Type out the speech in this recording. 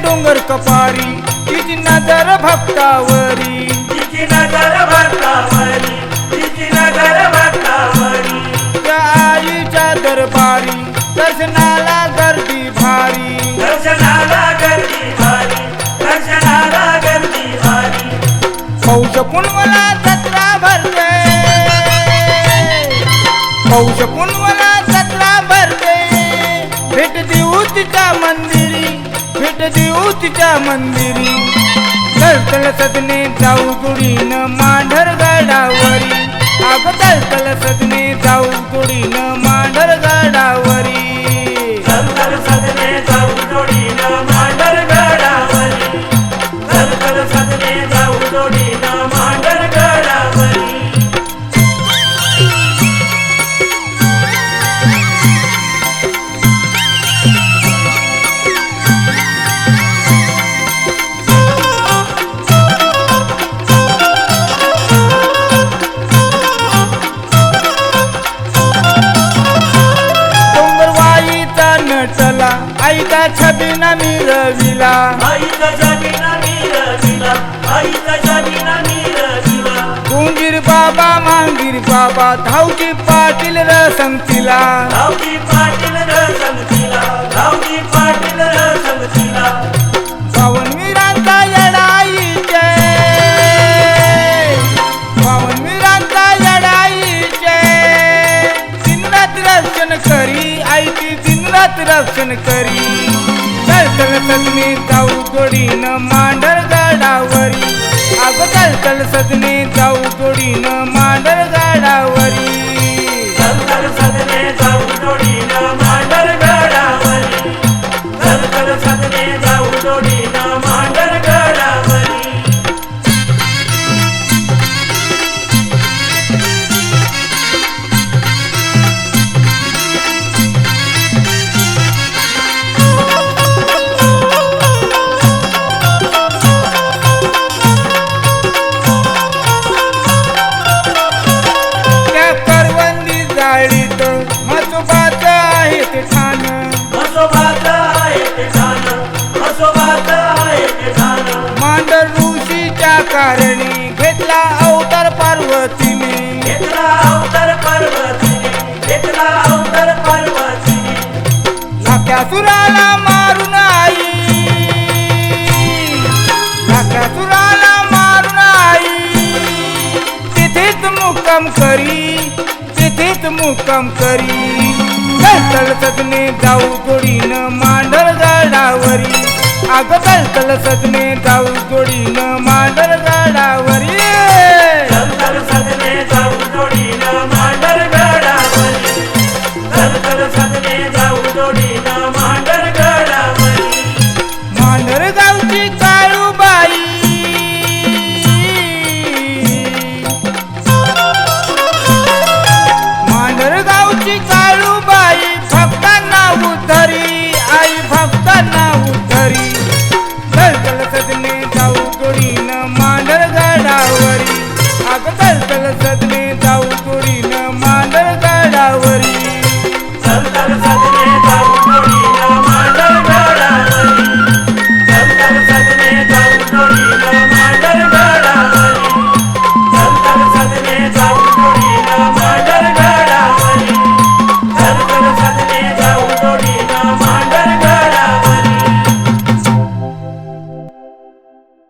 डोंगर कपारी तिची नजर भक्तावरी तिची नजर भक्तावरी तिची नजर भक्तावरी त्या आईच्या दरबारी दर्शनाला गर्दी भारी दर्शनाला गर्दी भारी दर्शनाला गर्दी भारी पौष पुनवला जत्रा भरते पौष पुनवला जत्रा भरते भेट देऊ तिच्या मंदिरी भेट देऊ तिच्या मंदिरी तळतळ सदने जाऊ जोडीनं मांढर गडावरी अग तळतळ सदने जाऊ जोडीनं मांढर गडावरी तलतल सदने जाऊ जोडीनं मांढर गडावरी तलतल सदने जाऊ जोडीनं मांढर गडावरी नटला आईचा छबिना मिरविला आईचा छबिना मिरविला आईचा छबिना मिरविला कुंजीर बाबा मांगीर बाबा धावजी पाटील रसंगतीला धावजी पाटील रसंगतीला धावजी पाटील रसंगतीला पावनवीरांचा लढाईचे पावनवीरांचा लढाईचे दिनरात रक्षण करी आईची दिनरात रक्षण करी तळतळ सदने जाऊ जोडीनं मांढर गडावरी अग तळतळ सदने जाऊ जोडीनं मांढर गडावरी तलतल सदने जाऊ जोडीनं मांढर गडावरी तलतल सदने जाऊ जोडीनं मांढर गडावरी जाळीत म्हसोबाचं आहे ते ठाण म्हसोबाचं आहे ते ठाण म्हसोबाचं आहे ते ठाण मांढर ऋषीच्या कारणी घेतला अवतार पार्वतीने घेतला अवतार पार्वतीने घेतला अवतार पार्वतीने लाख्यासुराला मारून आई लाख्यासुराला मारून आई तिथेच मुक्काम करी तिथेच मुक्काम करी तळतळ सदने जाऊ जोडीनं मांढर गडावरी अग तळतळ सदने जाऊ जोडीनं मांढर